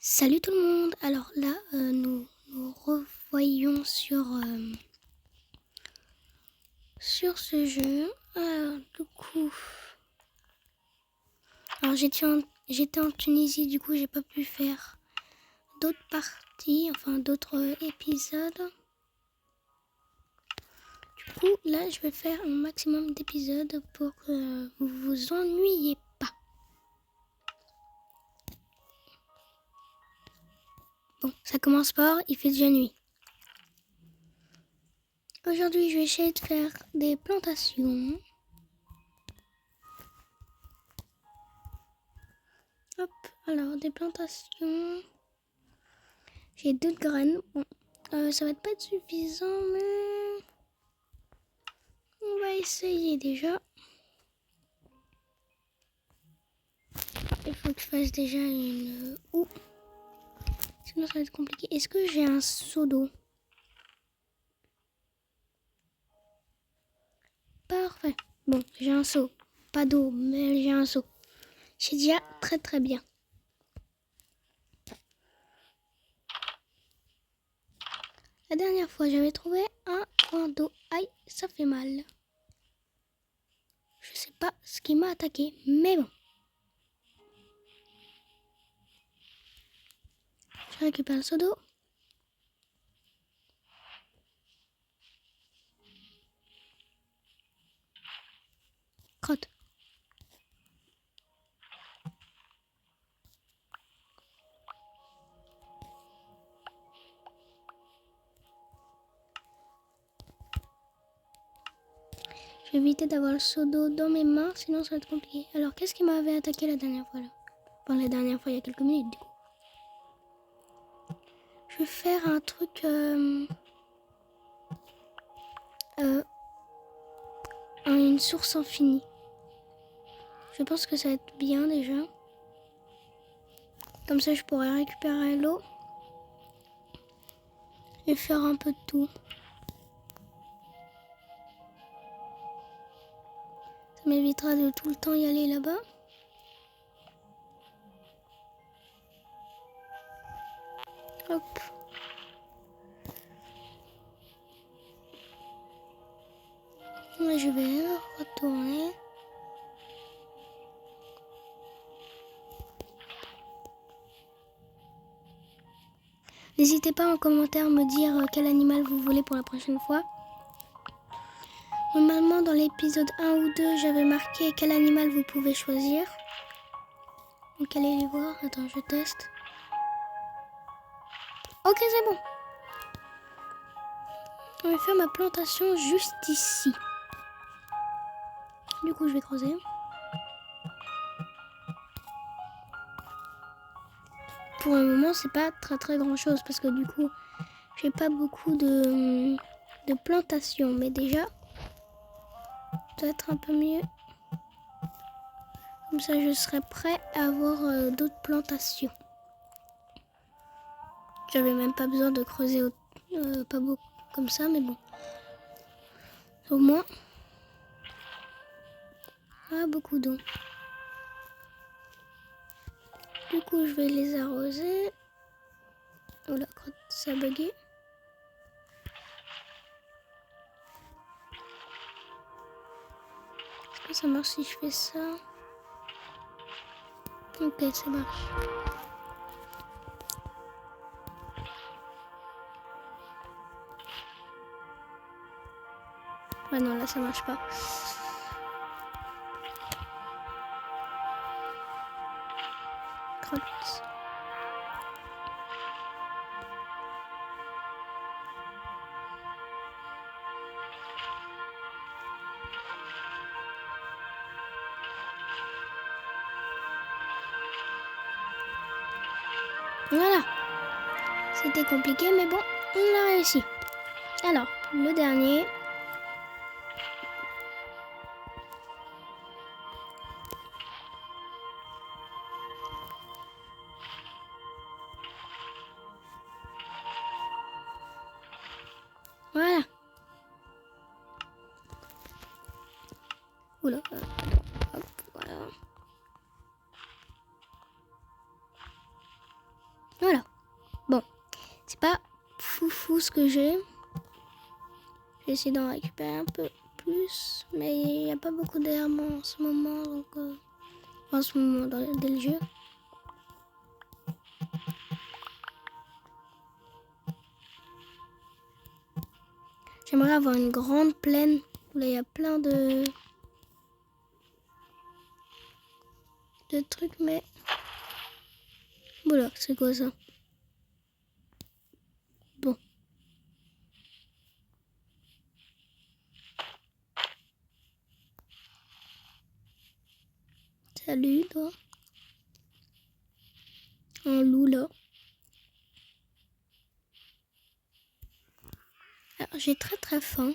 Salut tout le monde. Alors là, nous revoyons sur ce jeu. Alors, du coup, j'étais en Tunisie, du coup j'ai pas pu faire d'autres parties, enfin d'autres épisodes. Du coup, là, je vais faire un maximum d'épisodes pour que vous vous ennuyiez pas. Bon, ça commence par, il fait déjà nuit. Aujourd'hui, je vais essayer de faire des plantations. Hop, alors des plantations. J'ai 2 graines. Bon, ça va pas être suffisant, mais on va essayer déjà. Il faut que je fasse déjà une houe. Sinon, ça va être compliqué. Est-ce que j'ai un seau d'eau? Parfait. Bon, j'ai un seau. Pas d'eau, mais j'ai un seau. C'est déjà très très bien. La dernière fois, j'avais trouvé un point d'eau. Aïe, ça fait mal. Je sais pas ce qui m'a attaqué, mais bon. Je récupère le seau d'eau. Crotte. Je vais éviter d'avoir le seau d'eau dans mes mains, sinon ça va être compliqué. Alors, qu'est-ce qui m'avait attaqué la dernière fois là? Enfin, la dernière fois, il y a quelques minutes, du coup. Je vais faire un truc... une source infinie. Je pense que ça va être bien déjà. Comme ça, je pourrais récupérer l'eau et faire un peu de tout. Ça m'évitera de tout le temps y aller là-bas. Hop. Là, je vais retourner. N'hésitez pas en commentaire à me dire quel animal vous voulez pour la prochaine fois. Normalement, dans l'épisode 1 ou 2, j'avais marqué quel animal vous pouvez choisir. Donc, allez les voir. Attends, je teste. Ok, c'est bon. On va faire ma plantation juste ici. Du coup, je vais creuser. Pour le moment, c'est pas très grand chose parce que du coup, j'ai pas beaucoup de plantations. Mais déjà, peut-être un peu mieux. Comme ça, je serai prêt à avoir d'autres plantations. J'avais même pas besoin de creuser pas beaucoup comme ça, mais bon. Au moins, beaucoup d'eau. Du coup, je vais les arroser. Oh la crotte, ça a bugué. Est-ce que ça marche si je fais ça? Ok, ça marche. Ah non, là ça marche pas. Crotte. Voilà. C'était compliqué, mais bon, on a réussi. Alors, le dernier. Voilà. Oula. Hop, voilà. Voilà. Bon, c'est pas foufou ce que j'ai. J'ai essayé d'en récupérer un peu plus, mais il n'y a pas beaucoup d'herbe en ce moment, donc en ce moment dans le jeu. J'aimerais avoir une grande plaine où il y a plein de trucs, mais voilà, c'est quoi ça? Bon. Salut, toi. Un loup, là. Alors, j'ai très très faim.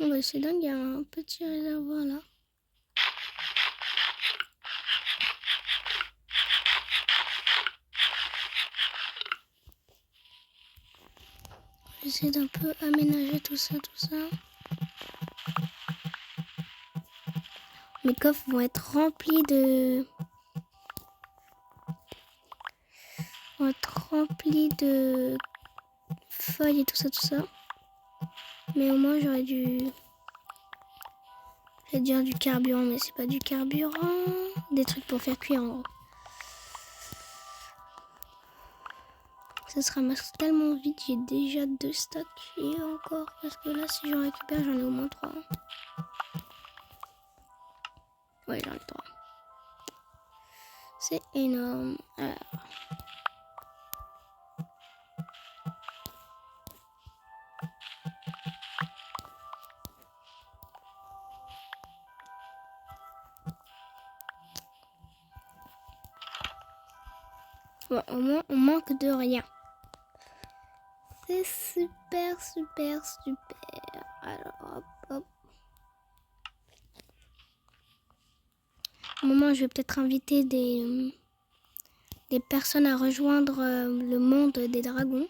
Oh, bah, c'est dingue, il y a un petit réservoir là. J'essaie d'un peu aménager tout ça. Mes coffres vont être remplis de... feuilles et tout ça. Mais au moins j'aurais dû... Je vais dire du carburant, mais c'est pas du carburant. Des trucs pour faire cuire en gros. Ça se ramasse tellement vite, j'ai déjà 2 stacks et encore. Parce que là, si j'en récupère, j'en ai au moins 3. Ouais, j'en ai 3. C'est énorme. Alors. Bon, au moins, on manque de rien. C'est super. Alors, hop. Au moment, je vais peut-être inviter des personnes à rejoindre le monde des dragons.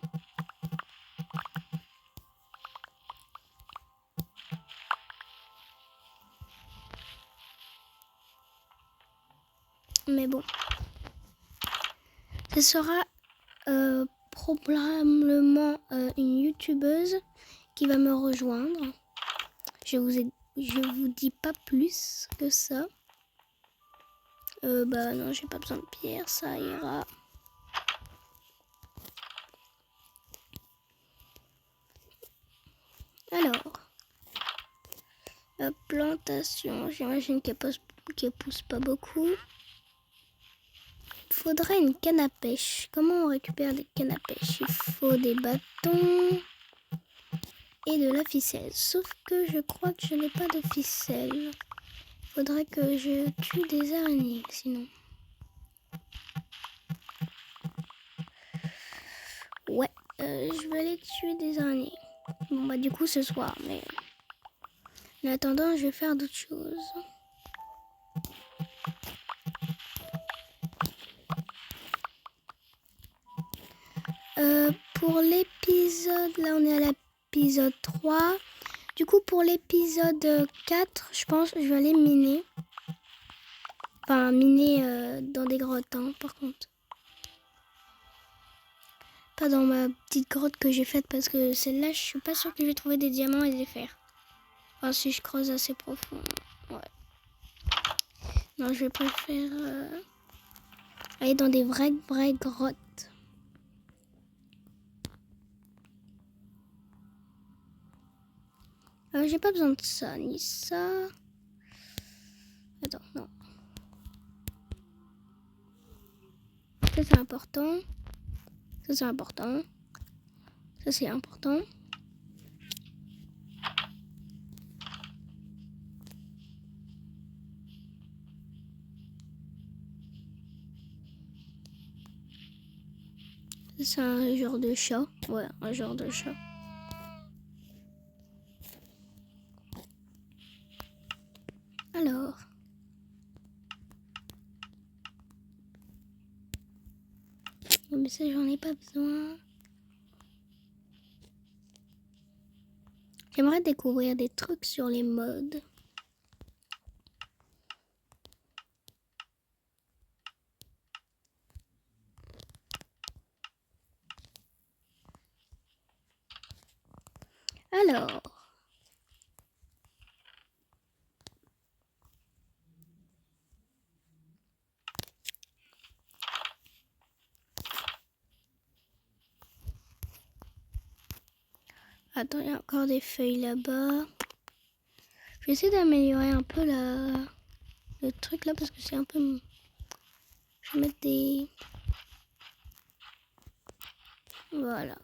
Mais bon. Ce sera probablement une youtubeuse qui va me rejoindre. Je vous dis pas plus que ça. Bah non, j'ai pas besoin de pierre, ça ira. Alors, la plantation, j'imagine qu'elle pousse pas beaucoup. Il faudrait une canne à pêche. Comment on récupère des cannes à pêche? Il faut des bâtons et de la ficelle. Sauf que je crois que je n'ai pas de ficelle. Il faudrait que je tue des araignées, sinon. Ouais, je vais aller tuer des araignées. Bon, bah du coup ce soir, mais en attendant, je vais faire d'autres choses. Pour l'épisode, là on est à l'épisode 3. Du coup pour l'épisode 4, je pense que je vais aller miner. Enfin miner dans des grottes hein, par contre. Pas dans ma petite grotte que j'ai faite parce que celle-là je suis pas sûre que je vais trouver des diamants et des fers. Enfin si je creuse assez profond. Ouais. Non, je préfère aller dans des vraies grottes. J'ai pas besoin de ça, ni ça. Attends, non. Ça c'est important. Ça c'est important. Ça c'est important. Ça c'est un genre de chat. Ouais, un genre de chat. Alors. Mais ça, j'en ai pas besoin. J'aimerais découvrir des trucs sur les modes. Alors. Attends, il y a encore des feuilles là-bas. Je vais essayer d'améliorer un peu le truc là parce que c'est un peu... Je vais mettre des... Voilà.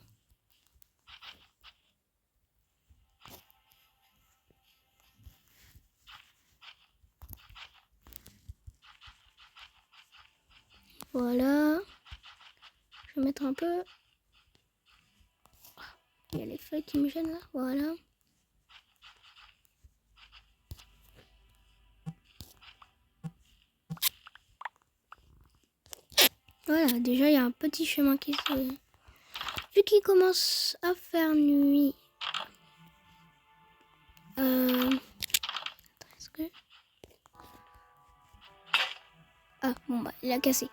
Voilà. Je vais mettre un peu... Il y a les feuilles qui me gênent là. Voilà. Voilà, déjà il y a un petit chemin qui se... Vu qu'il commence à faire nuit... Est-ce que... Ah, bon bah, il a cassé.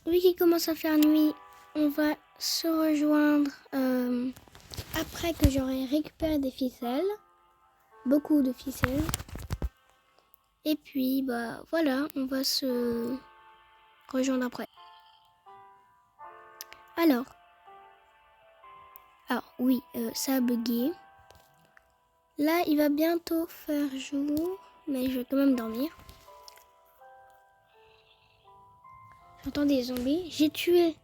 Vu qu'il commence à faire nuit, on va se rejoindre après que j'aurai récupéré des ficelles. Beaucoup de ficelles. Et puis, bah voilà, on va se rejoindre après. Alors oui, ça a bugué. Là, il va bientôt faire jour, mais je vais quand même dormir. J'entends des zombies. J'ai tué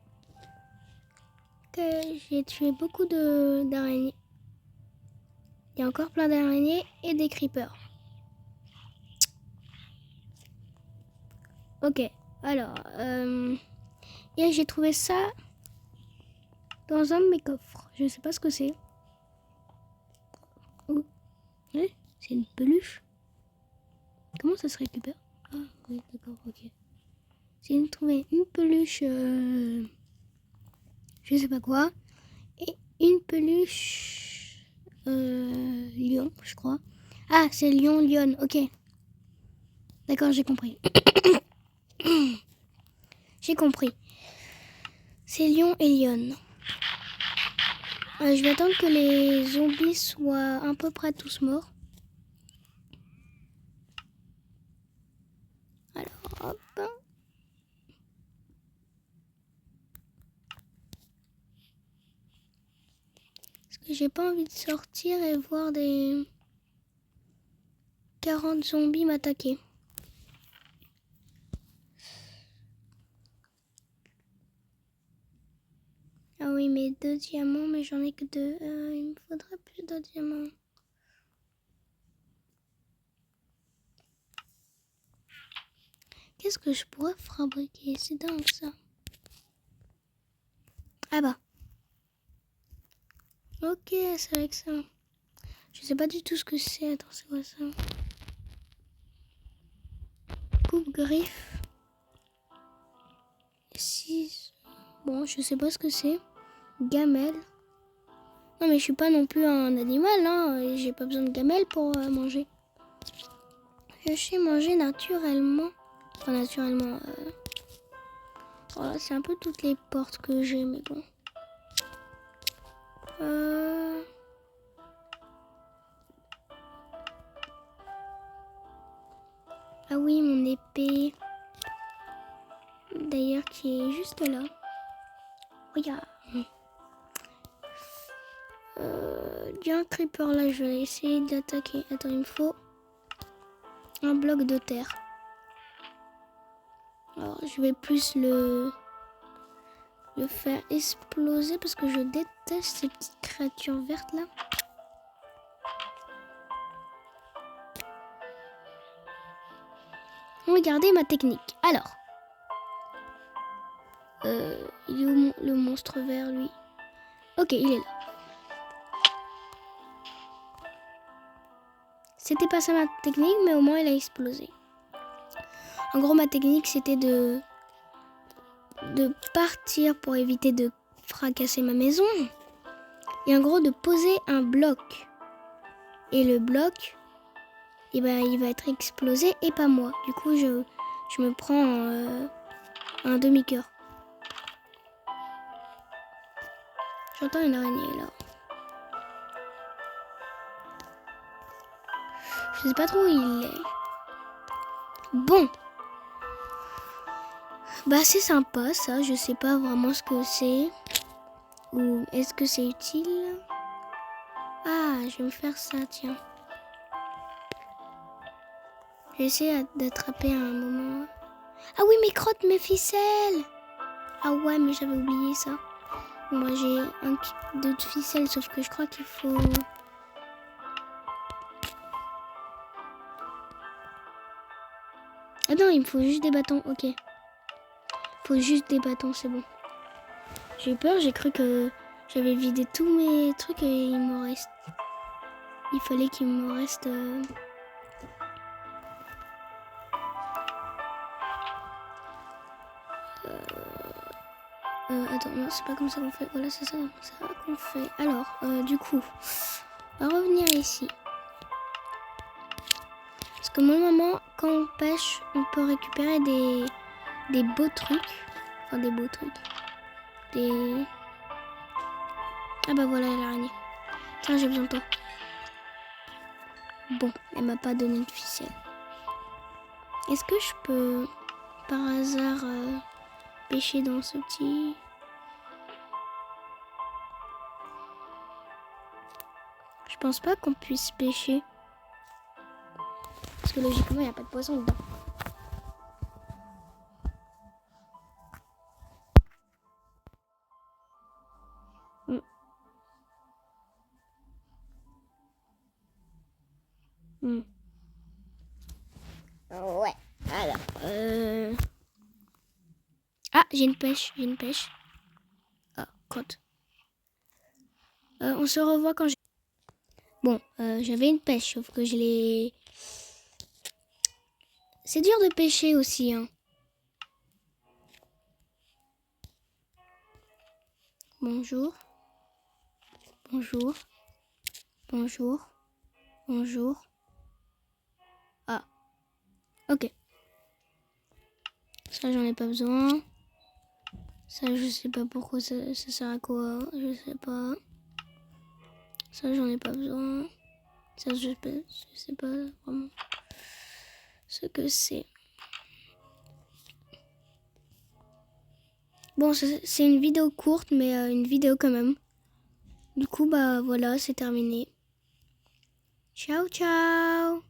beaucoup d'araignées. Il y a encore plein d'araignées et des creepers. Ok, alors, et j'ai trouvé ça dans un de mes coffres. Je sais pas ce que c'est. Oh, ouais, c'est une peluche. Comment ça se récupère? Ah oui, d'accord, ok. J'ai trouvé une peluche, je sais pas quoi, et une peluche lion, je crois. Ah, c'est lion, lionne, ok. D'accord, j'ai compris. J'ai compris. C'est lion et lionne. Je vais attendre que les zombies soient à peu près tous morts. Alors, hop. Parce que j'ai pas envie de sortir et voir des 40 zombies m'attaquer. Ah oui, mais 2 diamants, mais j'en ai que 2. Il me faudrait plus de diamants. Qu'est-ce que je pourrais fabriquer? C'est dingue ça. Ah bah. Ok, c'est avec ça. Je sais pas du tout ce que c'est. Attends, c'est quoi ça? Coupe-griffe. 6. Bon, je sais pas ce que c'est. Gamelle. Non, mais je suis pas non plus un animal, hein. J'ai pas besoin de gamelle pour manger. Je sais manger naturellement. Enfin, naturellement. Voilà, c'est un peu toutes les portes que j'ai, mais bon. Ah oui, mon épée. D'ailleurs, qui est juste là. Regarde. Il y a un creeper là, je vais essayer d'attaquer. Attends, il me faut un bloc de terre. Alors, je vais plus le faire exploser parce que je déteste ces petites créatures vertes là. Regardez ma technique. Alors, il est où le monstre vert, lui? Ok, il est là. C'était pas ça ma technique, mais au moins elle a explosé. En gros, ma technique, c'était de partir pour éviter de fracasser ma maison. Et en gros, de poser un bloc. Et le bloc, il va être explosé et pas moi. Du coup, je me prends un demi-cœur. J'entends une araignée là. Je sais pas trop où il est. Bon. Bah c'est sympa ça. Je sais pas vraiment ce que c'est. Ou est-ce que c'est utile? Ah, je vais me faire ça, tiens. Je vais essayer d'attraper un moment. Ah oui, mes crottes, mes ficelles. Ah ouais, mais j'avais oublié ça. Moi, j'ai d'autres ficelles, sauf que je crois qu'il faut... Ah non, il me faut juste des bâtons, ok. Il faut juste des bâtons, c'est bon. J'ai eu peur, j'ai cru que j'avais vidé tous mes trucs et il me reste... Il fallait qu'il me reste... attends, non, c'est pas comme ça qu'on fait. Voilà, c'est ça qu'on fait. Alors, du coup, on va revenir ici. Parce que moi, maman, quand on pêche, on peut récupérer des beaux trucs. Enfin, des beaux trucs. Ah bah voilà l'araignée. Tiens, j'ai besoin de toi. Bon, elle m'a pas donné de ficelle. Est-ce que je peux, par hasard, pêcher dans ce petit... Je pense pas qu'on puisse pêcher. Parce que logiquement, il n'y a pas de poisson dedans. Ouais, alors... Ah, j'ai une pêche. Ah, crotte. On se revoit quand j'ai... Bon, j'avais une pêche, sauf que je l'ai... C'est dur de pêcher aussi, hein. Bonjour. Bonjour. Bonjour. Bonjour. Ah. Ok. Ça, j'en ai pas besoin. Ça, je sais pas pourquoi ça sert à quoi. Je sais pas. Ça, j'en ai pas besoin. Ça, je sais pas vraiment ce que c'est. Bon, c'est une vidéo courte, mais une vidéo quand même. Du coup, bah voilà, c'est terminé. Ciao, ciao!